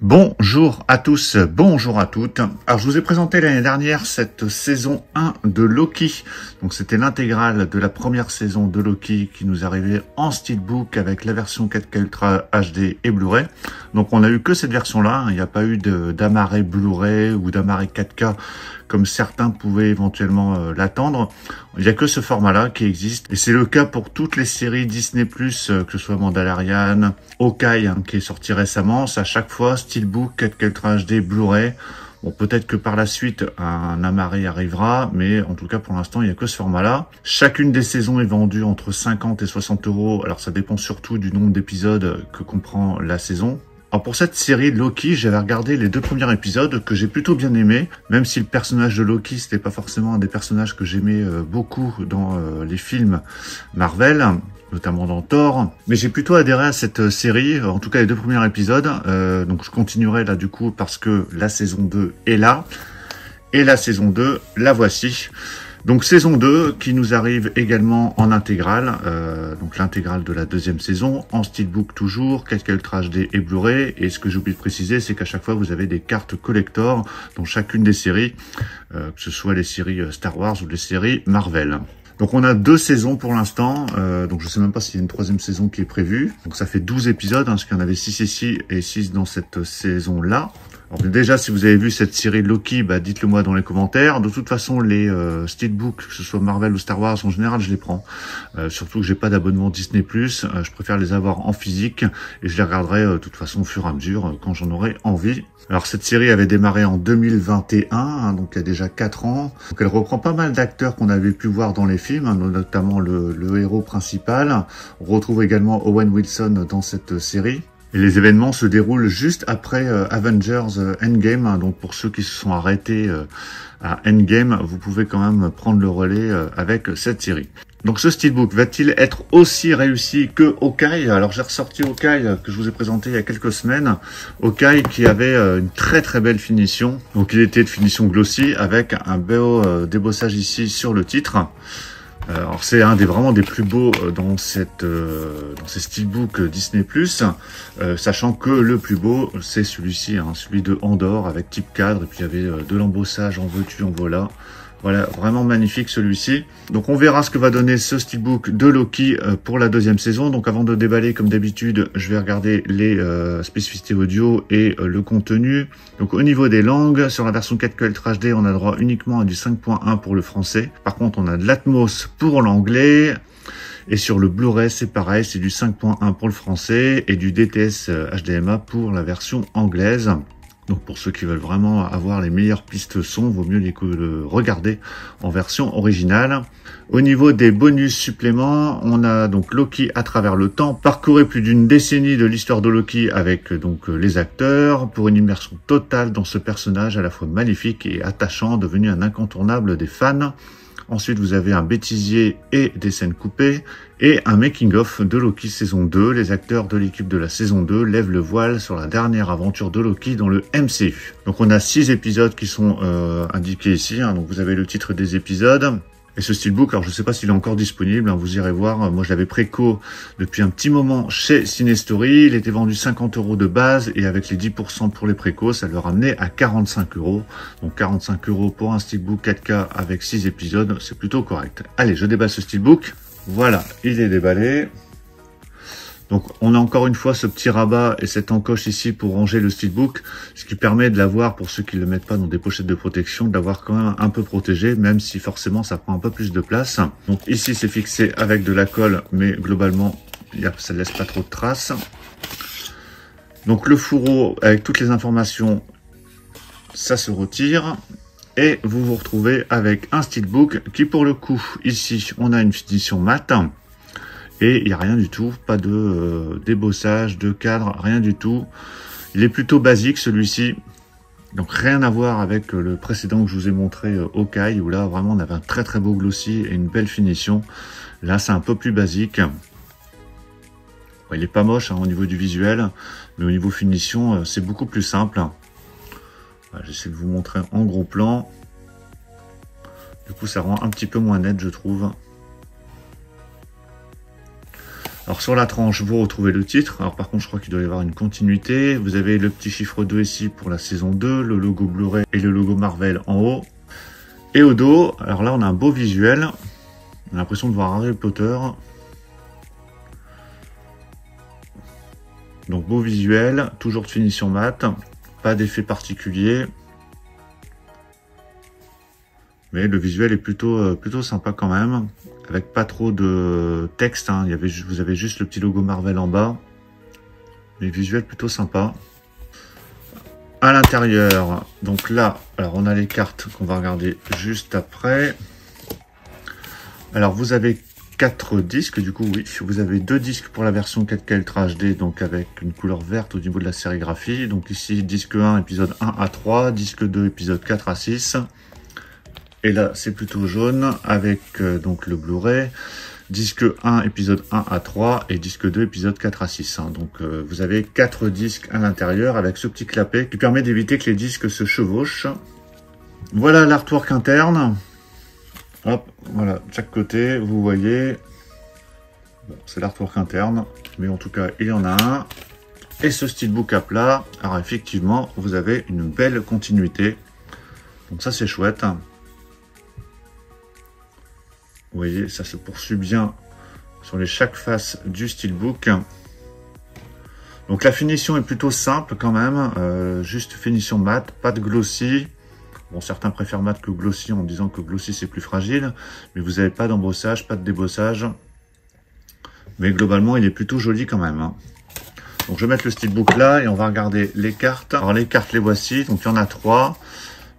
Bonjour à tous, bonjour à toutes. Alors je vous ai présenté l'année dernière cette saison 1 de Loki. Donc c'était l'intégrale de la première saison de Loki qui nous arrivait en steelbook avec la version 4K Ultra HD et Blu-ray. Donc on n'a eu que cette version-là, il n'y a pas eu d'amarré Blu-ray ou d'amarré 4K comme certains pouvaient éventuellement l'attendre. Il n'y a que ce format-là qui existe. Et c'est le cas pour toutes les séries Disney+, que ce soit Mandalorian, Hawkeye, qui est sorti récemment. C'est à chaque fois Steelbook, 4K Ultra HD, Blu-ray. Bon, peut-être que par la suite, un amarré arrivera, mais en tout cas, pour l'instant, il n'y a que ce format-là. Chacune des saisons est vendue entre 50 et 60 €. Alors, ça dépend surtout du nombre d'épisodes que comprend la saison. Alors pour cette série Loki, j'avais regardé les 2 premiers épisodes que j'ai plutôt bien aimés, même si le personnage de Loki, c'était pas forcément un des personnages que j'aimais beaucoup dans les films Marvel, notamment dans Thor. Mais j'ai plutôt adhéré à cette série, en tout cas les 2 premiers épisodes. Donc je continuerai là du coup parce que la saison 2 est là. Et la saison 2, la voici. Donc saison 2 qui nous arrive également en intégrale, donc l'intégrale de la 2e saison, en steelbook toujours, 4K Ultra HD et Blu-ray. Et ce que j'ai oublié de préciser, c'est qu'à chaque fois vous avez des cartes collector dans chacune des séries, que ce soit les séries Star Wars ou les séries Marvel. Donc on a 2 saisons pour l'instant, donc je sais même pas s'il y a une 3e saison qui est prévue. Donc ça fait 12 épisodes, parce qu'il y en avait 6 ici et 6 dans cette saison-là. Alors déjà, si vous avez vu cette série Loki, dites-le moi dans les commentaires. De toute façon, les steelbooks, que ce soit Marvel ou Star Wars, en général, je les prends. Surtout que j'ai pas d'abonnement Disney+, je préfère les avoir en physique et je les regarderai de toute façon au fur et à mesure quand j'en aurai envie. Alors cette série avait démarré en 2021, donc il y a déjà 4 ans. Donc elle reprend pas mal d'acteurs qu'on avait pu voir dans les films, notamment le héros principal. On retrouve également Owen Wilson dans cette série. Et les événements se déroulent juste après Avengers Endgame. Donc pour ceux qui se sont arrêtés à Endgame, vous pouvez quand même prendre le relais avec cette série. Donc ce steelbook va-t-il être aussi réussi que Hawkeye? Alors j'ai ressorti Hawkeye que je vous ai présenté il y a quelques semaines. Hawkeye qui avait une très très belle finition. Donc il était de finition glossy avec un beau débossage ici sur le titre. Alors c'est un des vraiment des plus beaux dans ces steelbooks Disney+, sachant que le plus beau c'est celui-ci, celui de Andor avec type cadre, et puis il y avait de l'embossage en veux-tu en voilà. Voilà, vraiment magnifique celui-ci. Donc on verra ce que va donner ce steelbook de Loki pour la 2e saison. Donc avant de déballer, comme d'habitude, je vais regarder les spécificités audio et le contenu. Donc au niveau des langues, sur la version 4K Ultra HD, on a droit uniquement à du 5.1 pour le français. Par contre, on a de l'Atmos pour l'anglais. Et sur le Blu-ray, c'est pareil, c'est du 5.1 pour le français et du DTS HDMA pour la version anglaise. Donc pour ceux qui veulent vraiment avoir les meilleures pistes son, vaut mieux les regarder en version originale. Au niveau des bonus suppléments, on a donc Loki à travers le temps, parcourez plus d'une décennie de l'histoire de Loki avec donc les acteurs pour une immersion totale dans ce personnage à la fois maléfique et attachant, devenu un incontournable des fans. Ensuite, vous avez un bêtisier et des scènes coupées et un making-of de Loki saison 2. Les acteurs de l'équipe de la saison 2 lèvent le voile sur la dernière aventure de Loki dans le MCU. Donc on a 6 épisodes qui sont indiqués ici. Donc vous avez le titre des épisodes. Et ce steelbook, alors je ne sais pas s'il est encore disponible, vous irez voir. Moi je l'avais préco depuis un petit moment chez Cinestory. Il était vendu 50 € de base et avec les 10% pour les précos, ça le ramenait à 45 €. Donc 45 € pour un steelbook 4K avec 6 épisodes, c'est plutôt correct. Allez, je déballe ce steelbook. Voilà, il est déballé. Donc on a encore une fois ce petit rabat et cette encoche ici pour ranger le steelbook, ce qui permet de l'avoir, pour ceux qui ne le mettent pas dans des pochettes de protection, de l'avoir quand même un peu protégé, même si forcément ça prend un peu plus de place. Donc ici c'est fixé avec de la colle, mais globalement ça ne laisse pas trop de traces. Donc le fourreau avec toutes les informations, ça se retire. Et vous vous retrouvez avec un steelbook qui pour le coup, ici on a une finition mat. Et il n'y a rien du tout, pas de débossage, de cadre, rien du tout. Il est plutôt basique celui-ci. Donc rien à voir avec le précédent que je vous ai montré, Hawkeye, où là vraiment on avait un très très beau glossy et une belle finition. Là c'est un peu plus basique. Bon, il est pas moche au niveau du visuel, mais au niveau finition c'est beaucoup plus simple. Voilà, j'essaie de vous montrer en gros plan. Du coup ça rend un petit peu moins net je trouve. Alors sur la tranche, vous retrouvez le titre. Alors par contre, je crois qu'il doit y avoir une continuité. Vous avez le petit chiffre 2 ici pour la saison 2, le logo Blu-ray et le logo Marvel en haut. Et au dos, alors là on a un beau visuel. On a l'impression de voir Harry Potter. Donc beau visuel, toujours de finition mat, pas d'effet particulier. Mais le visuel est plutôt sympa quand même, avec pas trop de texte, hein. Vous avez juste le petit logo Marvel en bas. Mais visuel plutôt sympa. À l'intérieur, donc là, alors on a les cartes qu'on va regarder juste après. Alors vous avez 4 disques, du coup oui, vous avez 2 disques pour la version 4K Ultra HD, donc avec une couleur verte au niveau de la sérigraphie. Donc ici, disque 1, épisode 1 à 3, disque 2, épisode 4 à 6. Et là, c'est plutôt jaune, avec donc le Blu-ray, disque 1, épisode 1 à 3, et disque 2, épisode 4 à 6. Hein. Donc vous avez 4 disques à l'intérieur, avec ce petit clapet qui permet d'éviter que les disques se chevauchent. Voilà l'artwork interne. Hop, voilà, de chaque côté, vous voyez, bon, c'est l'artwork interne, mais en tout cas, il y en a un. Et ce steelbook à plat, alors effectivement, vous avez une belle continuité. Donc ça, c'est chouette. Vous voyez, ça se poursuit bien sur chaque face du steelbook. Donc la finition est plutôt simple quand même, juste finition mat, pas de glossy. Bon, certains préfèrent mat que glossy en disant que glossy c'est plus fragile, mais vous n'avez pas d'embossage, pas de débossage. Mais globalement, il est plutôt joli quand même. Hein. Donc je vais mettre le steelbook là et on va regarder les cartes. Alors les cartes, les voici. Donc il y en a 3.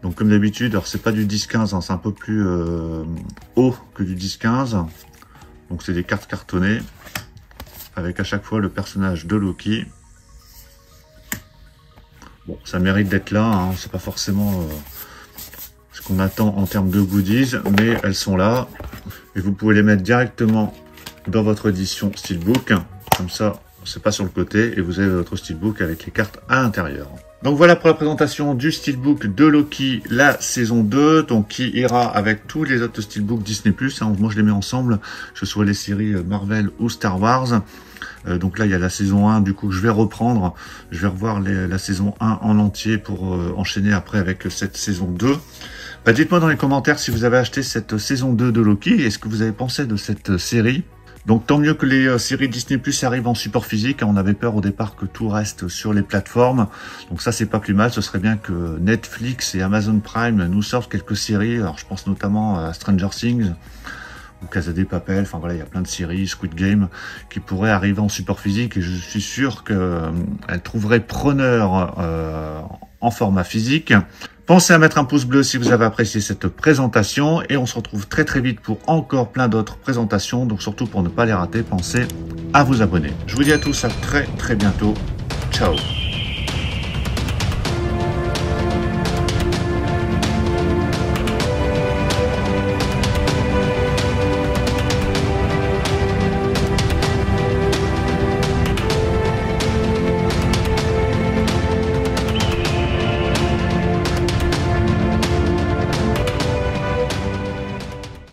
Donc comme d'habitude, alors c'est pas du 10-15, hein, c'est un peu plus haut que du 10-15. Donc c'est des cartes cartonnées avec à chaque fois le personnage de Loki. Bon, ça mérite d'être là. Hein, c'est pas forcément ce qu'on attend en termes de goodies, mais elles sont là et vous pouvez les mettre directement dans votre édition steelbook, comme ça c'est pas sur le côté et vous avez votre steelbook avec les cartes à l'intérieur. Donc voilà pour la présentation du steelbook de Loki, la saison 2, donc qui ira avec tous les autres steelbooks Disney+. Hein, moi je les mets ensemble, que ce soit les séries Marvel ou Star Wars. Donc là il y a la saison 1 du coup que je vais reprendre, je vais revoir la saison 1 en entier pour enchaîner après avec cette saison 2. Bah, dites-moi dans les commentaires si vous avez acheté cette saison 2 de Loki, et ce que vous avez pensé de cette série. Donc tant mieux que les séries Disney+ arrivent en support physique. On avait peur au départ que tout reste sur les plateformes. Donc ça c'est pas plus mal. Ce serait bien que Netflix et Amazon Prime nous sortent quelques séries. Alors je pense notamment à Stranger Things ou Casa de Papel. Enfin voilà, il y a plein de séries, Squid Game, qui pourraient arriver en support physique. Et je suis sûr qu'elles trouveraient preneur en format physique. Pensez à mettre un pouce bleu si vous avez apprécié cette présentation et on se retrouve très très vite pour encore plein d'autres présentations. Donc surtout pour ne pas les rater, pensez à vous abonner. Je vous dis à tous à très très bientôt. Ciao.